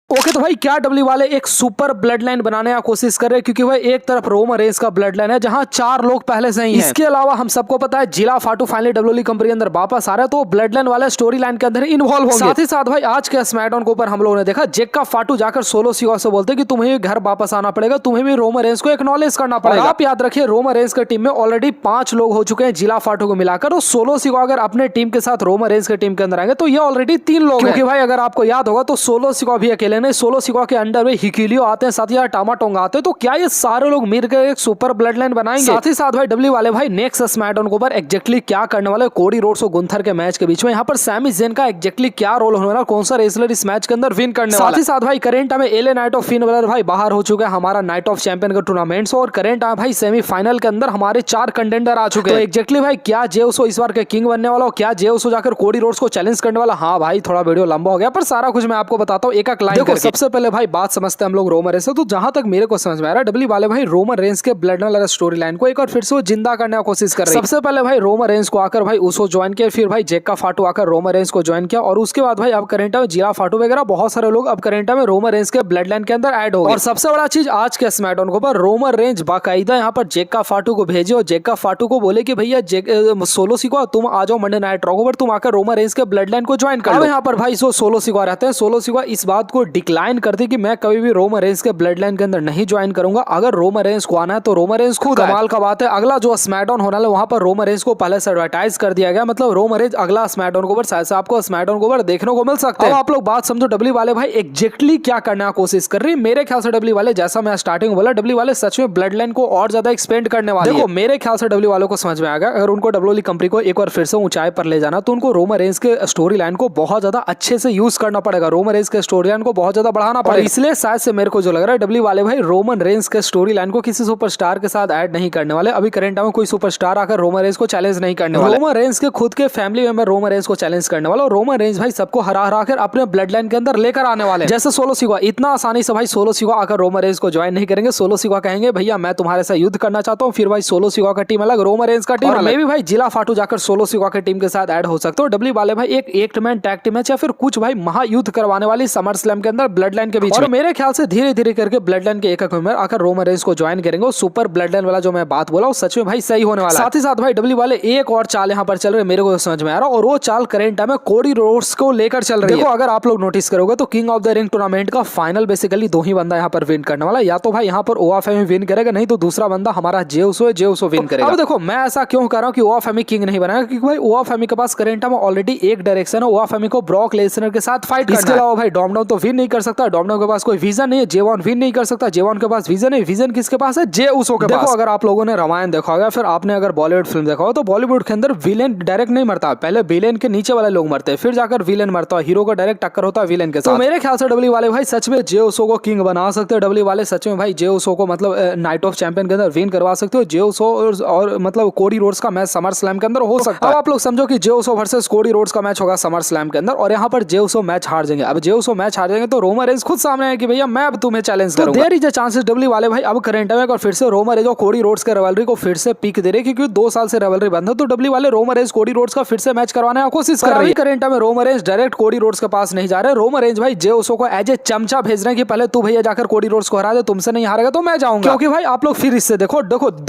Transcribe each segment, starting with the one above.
Okay तो भाई क्या डब्ल्यू वाले एक सुपर ब्लड लाइन बनाने की कोशिश कर रहे हैं, क्योंकि भाई एक तरफ रोमन रेंस का ब्लड लाइन है जहां 4 लोग पहले से ही हैं। इसके अलावा हम सबको पता है जिला फाटू फाइनली डब्ल्यू कंपनी के अंदर वापस आ रहा है, तो ब्लड लाइन वाले स्टोरी लाइन के अंदर इन्वॉल्व होंगे। साथ ही साथ भाई आज के स्मैकडाउन के ऊपर हम लोगों ने देखा जेक्का फाटू जाकर सोलो सिकॉ से बोलते कि तुम्हें भी घर वापस आना पड़ेगा, तुम्हें भी रोमन रेंस को एक्नॉलेज करना पड़ेगा। आप याद रखिए रोमन रेंस की टीम में ऑलरेडी 5 लोग हो चुके हैं जिला फाटू को मिलाकर, और सोलो सिकॉ अगर अपने टीम के साथ रोमन रेंस की टीम के अंदर आएंगे तो ये ऑलरेडी 3 लोग हैं। क्योंकि भाई अगर आपको याद होगा तो सोलो सिकॉ भी अकेले नहीं, सोलो सिकॉ के अंडर में हिकिलियो आते हैं, साथ ही टामा टोंगा आते हैं, तो क्या ये सारे लोग मिलकर एक सुपर ब्लड लाइन बनाएंगे? साथ ही साथ भाई डब्ल्यू वाले भाई नेक्स्ट स्मैकडाउन के ऊपर एग्जैक्टली क्या करने वाले कोडी रोड्स और गुंथर के मैच के बीच में, यहाँ पर सैमी ज़ेन का एग्जैक्टली क्या रोल होने वाला, कौन सा रेसलर इस मैच के अंदर विन करने वाला। साथ ही साथ भाई करेंट में LA Knight of fin blur भाई बाहर हो चुका है हमारा नाइट ऑफ चैंपियन का टूर्नामेंट, और करेंट भाई सेमीफाइनल के अंदर हमारे 4 कंटेंडर आ चुके हैं। एग्जैक्टली भाई क्या जे उसो इस बार के किंग बनने वाला, क्या जे उसो जाकर कोडी रोड्स को चैलेंज करने वाला? हाँ भाई थोड़ा वीडियो लंबा हो गया, पर सारा कुछ मैं आपको बताता हूँ एक एक लाइन। देखो सबसे पहले भाई बात समझते हैं हम लोग रोमन रेंस। तो जहां तक मेरे को समझ में आ रहा है डब्ल्यू वाले भाई रोमन रेंस के ब्लड लाइन स्टोरी लाइन को एक और फिर से वो जिंदा करने की कोशिश कर रहे हैं। सबसे पहले भाई रोमन रेंस को आकर भाई उसको ज्वाइन किया, फिर भाई जेक्का फाटू आकर रोमन रेंस को ज्वाइन किया, और उसके बाद भाई अब करेंट में जिला फाटू वगैरह बहुत सारे लोग अब करेंट में रोमन रेंस के ब्लड लाइन के अंदर ऐड हो गए। और सबसे बड़ा चीज आज के स्मैकडाउन के ऊपर रोमन रेंस बाकायदा यहाँ पर जेक्का फाटू को भेजे और जेक्का फाटू को बोले कि भैया सोलो सिकॉ तुम आ जाओ मंडे नाइट रॉ पर, तुम आकर रोमन रेंस के ब्लड लाइन को ज्वाइन कर लो। यहाँ पर भाई सोलो सिकॉ रहते हैं, सोलो सिकॉ इस बात को डिक्लाइन करते कि मैं कभी भी रोमन रेंस के ब्लड लाइन के अंदर नहीं ज्वाइन करूंगा। अगर रोमन रेंस को आना है तो रोमन रेंस खुद कमाल का बात है, अगला जो स्मैकडाउन होना है वहां पर रोमन रेंस को पहले से एडवर्टाइज कर दिया गया, मतलब रोमन रेंस अगला स्मैकडाउन के ऊपर शायद से आपको स्मैकडाउन के ऊपर देखने को मिल सकता है। अब आप लोग बात समझो डब्ल्यू वाले भाई एग्जैक्टली क्या करने की कोशिश कर रही है। मेरे ख्याल से डब्ल्यू वाले, जैसा मैं स्टार्टिंग बोला, डब्ल्यू वाले सच में ब्लड लाइन को और ज्यादा एक्सपेंड करने वाले। देखो मेरे ख्याल से डब्ल्यू वालों को समझ में आ गया, अगर उनको डब्ल्यू कंपनी को एक बार फिर से ऊंचाई पर ले जाना तो उनको रोमन रेंस के स्टोरी लाइन को बहुत ज्यादा अच्छे से यूज करना पड़ेगा, रोमन रेंस के स्टोरी लाइन को बहुत ज्यादा बढ़ाना पड़ेगा। इसलिए शायद से मेरे को जो लग रहा है डब्ल्यू वाले भाई रोमन रेंस के स्टोरी लाइन को किसी सुपरस्टार के साथ ऐड नहीं करने वाले। अभी करंट में कोई सुपरस्टार आकर रोमन रेंस को चैलेंज नहीं करने वाला। रोमन रेंस के खुद के फैमिली मेंबर रोमन रेंस को चैलेंज करने वाला, और रोमन रेंस भाई सबको हरा हरा कर अपने ब्लड लाइन के अंदर लेकर आने वाले। जैसे सोलो सिकॉ, इतना आसानी से भाई सोलो सिकॉ आकर रोमन रेंस को ज्वाइन नहीं करेंगे। सोलो सिकॉ कहेंगे भैया मैं तुम्हारे साथ युद्ध करना चाहता हूँ, फिर भाई सोलो सिकॉ का टीम अलग, रोमन रेंस का टीम अलग। मैं भी भाई जिला फाटू जाकर सोलो सिकॉ के टीम के साथ ऐड हो सकता हूँ। डब्ल्यू वाले भाई एक मैन टैग टीम मैच या फिर कुछ भाई महायुद्ध करवाने वाली समर स्लैम के अंदर ब्लड लाइन के बीच में। मेरे ख्याल से धीरे धीरे करके ब्लड लाइन के एक मेंबर आकर रोमन रेंस को ज्वाइन करेंगे। सुपर ब्लड लाइन वाला जो मैं बात बोला वो सच में भाई सही होने वाला है। साथ ही साथ भाई डब्ल्यू वाले एक और चाल यहाँ पर चल रहे मेरे को समझ में आ रहा, और वो चाल करेंट में कोडी रोड्स को लेकर चल रही है। देखो अगर आप लोग नोटिस करोगे तो king of the ring tournament का फाइनल बेसिकली 2 ही बंदा यहाँ पर विन करने वाला, या तो भाई यहाँ पर ओआफएमी विन करेगा, नहीं तो दूसरा बंदा हमारा जे उसो विन करेगा। अब देखो मैं ऐसा क्यों कर रहा हूँ कि ओआफएमी किंग नहीं बनाएगा, क्योंकि भाई ओआफएमी के पास करेंट में ऑलरेडी एक डायरेक्शन है, ओआफएमी को ब्रॉक लेसनर के साथ फाइट करना है। इसके अलावा भाई डोमिनिक तो विन नहीं कर सकता, डोमिनिक के पास कोई विजन नहीं है, जेवन विन नहीं कर सकता, जेवन के पास विजन है, विजन किसके पास है? जे उसो के पास। देखो अगर आप लोगों ने रामायण देखा होगा, फिर आपने अगर बॉलीवुड फिल्म देखा हो, तो बॉलीवुड के अंदर विलेन डायरेक्ट नहीं मरता, पहले विलेन के नीचे वाले लोग मरते हैं, फिर जाकर विलेन मरता है, हीरो का डायरेक्ट टक्कर होता है विलेन के साथ। तो मेरे ख्याल से डब्ल्यू वाले भाई सच में जे उसो को किंग बना सकते हैं। डब्ल्यू वाले सच में भाई जे उसो को मतलब नाइट ऑफ चैंपियन के अंदर विन करवा सकते हो। जे उसो और मतलब कोडी रोड्स का मैच समर स्लैम के अंदर हो सकता है। अब आप लोग समझो कि जे उसो वर्सेस कोडी रोड्स का मैच होगा समर स्लैम के अंदर, और यहाँ पर जे उसो मैच हार जाएंगे। अब जे उसो मैच हार जाएंगे तो रोमन रेंस खुद सामने है कि भैया मैं अब तुम्हें चैलेंज करूंगा। There is a chances W वाले भाई अब करंट में और फिर से रोमन रेंस और कोडी रोड्स के रिवलरी को फिर से पीक दे रहे, क्योंकि 2 साल से रिवलरी बंद है, तो डब्ल्यू वाले रोमन रेंस कोडी रोड्स का फिर से मैच करवाने की कोशिश कर रही है। करंट में Roman Reigns direct Cody Rhodes के पास नहीं जा रहे, रोमन रेंस भाई जे उसो को एज ए चमचा भेज रहे हैं कि पहले तू भैया जाकर कोडी रोड्स को हरा दे, तुमसे नहीं हारेगा तो मैं जाऊंगा। क्योंकि भाई आप लोग फिर इससे देखो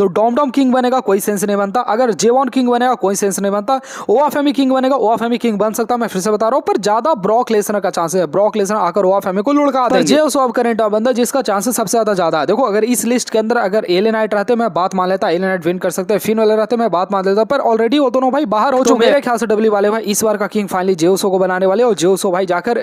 डॉम किंग बनेगा कोई सेंस नहीं बनता, अगर जेवॉन किंग बनेगा कोई सेंस नहीं बनता, ओआफएमी किंग बनेगा, ओआफएमी किंग बन सकता, मैं फिर से बता रहा हूं, पर ज्यादा ब्रॉक लेसनर का चांस है, ब्रॉक लेसनर आकर ओआफएमी को लुढ़का देंगे। जे उसो अब करंट बंदा जिसका चांसेस सबसे ज्यादा है। देखो अगर इस लिस्ट के अंदर अगर एले नाइट रहते मैं बात मान लेता, एले नाइट विन कर सकते हैं, फिन वाले रहते मैं बात मान लेता, पर ऑलरेडी वो दोनों भाई बाहर हो चुके हैं। मेरे ख्याल से डब्ल्यू वाले भाई इस बार का किंग फाइनली जे उसो को बनाने वाले, और जे उसो भाई जाकर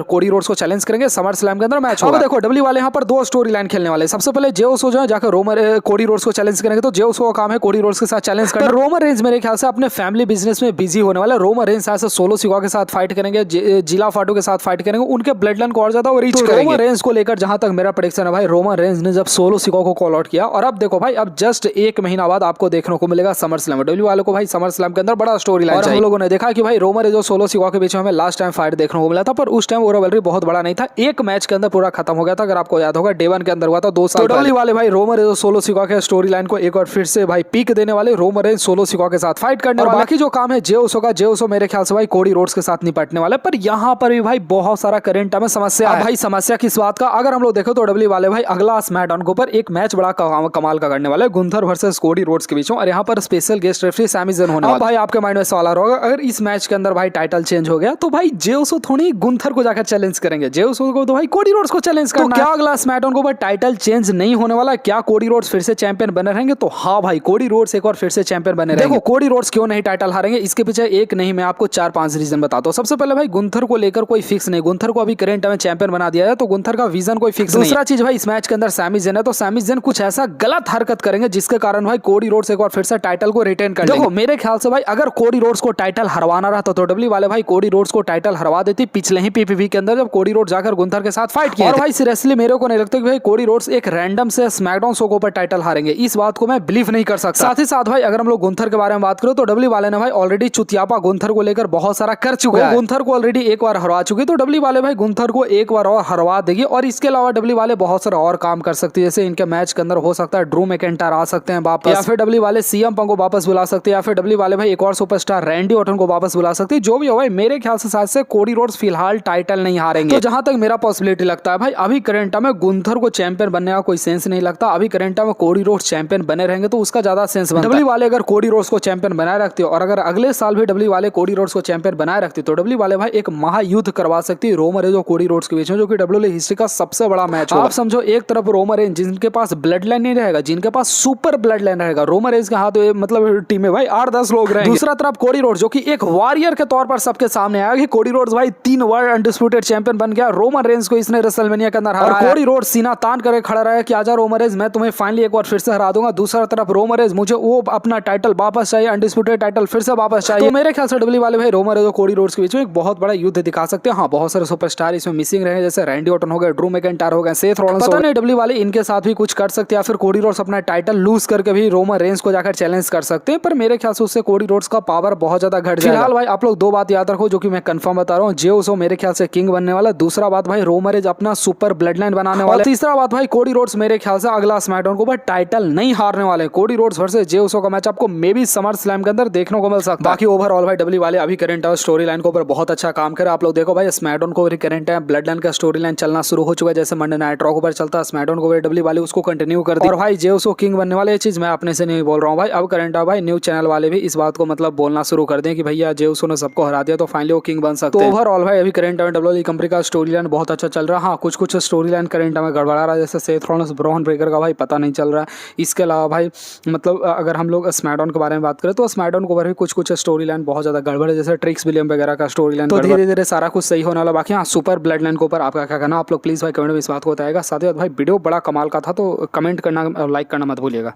कोडी रोड्स को चैलेंज करेंगे समर स्लैम के अंदर मैच होगा। देखो डब्ल्यू वाले यहाँ पर 2 स्टोरी लाइन खेलने वाले। सबसे पहले जे उसो जो है जाकर कोडी रोड्स को चैलेंज करेंगे, तो जे उसो का काम है कोडी रोड्स के साथ चैलेंज करना। रोमन रेंस मेरे ख्याल से अपने फैमिली बिजनेस में बिजी होने वाला। रोमन रेंस ऐसे सोलो सिकॉ के साथ फाइट करेंगे, जिला फाटू के साथ फाइट करेंगे, उनके ब्लड लाइन को और ज्यादा रीच करेंगे। रोमन रेंस को लेकर जहां तक मेरा प्रेडिक्शन है भाई, रोमन रेंस ने जब सोलो सिकॉ को कॉल आउट किया, और अब देखो भाई अब जस्ट 1 महीना बाद आपको देखने को मिलेगा समर स्लैम। डब्ल्यू वालों को भाई समर स्लैम के अंदर बड़ा स्टोरी लाइन चाहिए। हम लोगों ने देखा कि भाई रोमन रेंस और सोलो सिकॉ के बीच में हमें लास्ट टाइम फाइट देखने को मिला था, पर उस टाइम वो रिवलरी बहुत बड़ा नहीं था, एक मैच के अंदर पूरा खत्म हो गया था, अगर आपको याद होगा डे 1 के अंदर हुआ था 2 साल। डब्ल्यू वाले भाई रोमन रेंस और सोलो सिकॉ के स्टोरी लाइन को एक बार फिर से भाई पीक देने वाले, रोमन रेंस सोलो सिकॉ के साथ फाइट करने वाले। बाकी जो काम है जे उसो का, जे उसो मेरे ख्याल से भाई कोडी रोड्स के साथ निपटने वाले, पर यहाँ पर भी भाई बहुत सारा करंट में समस्या है। भाई समस्या किस बात का, अगर हम लोग देखो तो डब्ल्यू वाले भाई अगला स्मैकडाउन के ऊपर एक मैच बड़ा कमाल का करने वाले गुंथर वर्सेस कोडी रोड्स के बीच में, और यहाँ पर special guest referee Sami Zayn होने वाला। भाई आपके माइंड में सवाल होगा, अगर इस मैच के अंदर भाई टाइटल चेंज हो गया तो भाई जे उसो थोड़ी गुंथर को जाकर चैलेंज करेंगे, जे उसो को तो भाई कोडी रोड्स को चैलेंज करना। तो क्या अगला स्मैकडाउन के ऊपर टाइटल चेंज नहीं होने वाला, क्या कोडी रोड्स फिर से चैंपियन बने रहेंगे? तो हाँ भाई कोडी रोड्स एक बार फिर से चैंपियन बने रहेंगे। देखो कोडी रोड्स क्यों नहीं टाइटल हारेंगे, इसके पीछे एक नहीं मैं आपको 4-5 रीजन बताता हूँ। सबसे पहले भाई गुंथर को लेकर कोई फिक्स नहीं, गुंथर को अभी करंट में चैंपियन बना दिया है तो गुंथर का विजन कोई फिक्स नहीं। दूसरा चीज भाई इस मैच के अंदर सैमी ज़ेन है, तो सैमी ज़ेन कुछ ऐसा गलत हरकत करेंगे जिसके कारण भाई कोडी रोड्स एक बार फिर से टाइटल को रिटेन कर लेंगे। देखो मेरे ख्याल से भाई अगर कोडी रोड्स को टाइटल हरवाना रहता तो डब्ल्यू वाले भाई कोडी रोड्स को टाइटल हरवा देती पिछले ही पीपीवी के अंदर, जब कोडी रोड्स जाकर गुंथर के साथ फाइट किया। और भाई सीरियसली मेरे को नहीं लगता कि भाई कोडी रोड्स एक रैंडम से स्मैकडाउन शो के ऊपर टाइटल हारेंगे, इस बात को मैं बिलीव नहीं कर सकता। साथ ही साथ भाई अगर हम लोग गुंथर के बारे में बात करें तो डब्ल्यू वाले ने भाई ऑलरेडी चुतियापा गुंथर को लेकर बहुत सारा कर चुके हैं, गुंथर को ऑलरेडी एक बार हरवा चुके, तो डब्ल्यू वाले भाई गुंथर को एक बार और हरवा देगी। और इसके अलावा डब्ल्यू वाले बहुत सारा और काम कर सकते हैं, जैसे इनके मैच के अंदर हो सकता है ड्रू मैकिंटायर आ सकते हैं वापस, या फिर डब्ल्यू वाले सीएम पंक को वापस बुला सकते हैं, या फिर डब्ल्यू वाले भाई एक और सुपरस्टार रैंडी ऑर्टन को वापस बुला सकते हैं। जो भी हो भाई मेरे ख्याल से शायद से कोडी रोड्स फिलहाल टाइटल नहीं हारेंगे। तो जहां तक मेरा पॉसिबिलिटी लगता है भाई अभी करंट में गुंथर को चैंपियन बनने का कोई सेंस नहीं लगता, अभी करंट में कोडी रोड्स चैंपियन बने रहेंगे तो उसका ज्यादा सेंस बनता है। डब्ल्यू वाले अगर कोडी रोड्स को चैंपियन बनाए रखते हो और अगर अगले साल भी डब्ल्यू वाले कोडी रोड्स को चैंपियन बनाए रखते तो डब्ल्यू वाले भाई एक महायुद्ध करवा सकती है रोमन रेंज और कोडी रोड्स के बीच में, जो कि डब्ल्यू हिस्ट्री का सबसे बड़ा मैच होगा। आप समझो एक तरफ रोमन रेंज जिनके पास ब्लड लाइन नहीं रहेगा, जिनके पास सुपर ब्लड लाइन रहेगा, रोमन रेंज के हाथ मतलब टीम में भाई 8-10 लोग रहेंगे। दूसरा तरफ कोडी रोड्स जो कि एक वॉरियर के तौर पर सबके सामने आया कि कोडी रोड्स भाई 3 वर्ल्ड अनडिस्प्यूटेड चैंपियन बन गया, रोमन रेंज को इसने रेसलमेनिया के अंदर हराया, और कोडी रोड्स सीना तान करके खड़ा रहा कि आजा रोमन रेंज मैं तुम्हें फाइनली एक बार फिर से हरा दूंगा। दूसरा तरफ रोमन रेंज मुझे वो अपना टाइटल वापस चाहिए, अनडिस्प्यूटेड टाइटल फिर से वापस चाहिए। तो मेरे ख्याल से डब्ल्यू वाले भाई रोमन रेंज और कोडी रोड्स के बीच में एक बहुत बड़ा युद्ध दिखा सकते हैं। हाँ बहुत सारे सुपरस्टार इसमें मिसिंग रहे, जैसे रैंडी ऑर्टन हो गए, ड्रू मैकिंटायर हो गए, सेथ रॉलिंस, पता नहीं डब्ल्यू वाले इनके साथ भी कुछ कर सकते हैं, या फिर कोडी रोड्स अपना टाइटल लूज करके भी रोमन रेंज को जाकर चैलेंज कर सकते हैं, पर मेरे ख्याल से उससे कोडी रोड्स का पावर बहुत ज्यादा घट जाएगा। फिलहाल भाई आप लोग 2 बात याद रखो जो कि मैं कंफर्म बता रहा हूँ, जे उसो मेरे ख्याल से किंग बनने वाला, दूसरा बात भाई रोमन रेंज अपना सुपर ब्लड लाइन बनाने वाला, तीसरा बात भाई कोडी रोड्स मेरे ख्याल से अगला स्मैकडाउन को टाइटल नहीं हारने वाले। कोडी रोड्स वर्सेस जे उसो का मैच आपको मे बी समर स्लैम के अंदर देखने को मिल सकता है। बाकी ओवरऑल भाई डब्ल्यू वाले अभी करंट है स्टोरी लाइन के ऊपर बहुत अच्छा काम करे। आप लोग देखो भाई स्मैकडाउन को करंट है ब्लड लाइन का स्टोरी लाइन चलना शुरू हो चुका है, जैसे मंडे नाइट रॉ पर चलता है स्मैकडाउन को डब्ल्यू वाले उसको कंटिन्यू कर दी। और भाई जे उसो किंग बनने वाले, ये चीज मैं अपने से नहीं बोल रहा हूँ भाई, अब करंट है भाई न्यूज चैनल वाले भी इस बात को मतलब बोलना शुरू कर दें कि भैया जे उसो ने सबको हरा दिया तो फाइनली वो किंग बन सकते हैं। तो ओवरऑल भाई अभी करंट में डब्ल्यूडब्ल्यूई कंपनी का स्टोरी लाइन बहुत अच्छा चल रहा है। हाँ कुछ स्टोरी लाइन करंट में गड़बड़ा रहा है, जैसे सेथ रॉलिंस ब्रॉन ब्रेकर का भाई पता नहीं चल रहा है। इसके अलावा भाई मतलब अगर हम लोग स्मैकडाउन के बारे में बात करें तो स्मैकडाउन के ऊपर भी कुछ स्टोरी लाइन बहुत ज्यादा गड़बड़ है, जैसे ट्रिक्स विलियम वगैरह का स्टोरी लाइन, तो धीरे धीरे सारा कुछ सही होने वाला। बाकी हाँ सुपर ब्लड लाइन के ऊपर आपका क्या कहना, आप लोग प्लीज भाई कमेंट में इस बात को बताएगा। साथ ही साथ भाई वीडियो बड़ा कमाल का था तो कमेंट करना, लाइक करना मत भूलिएगा।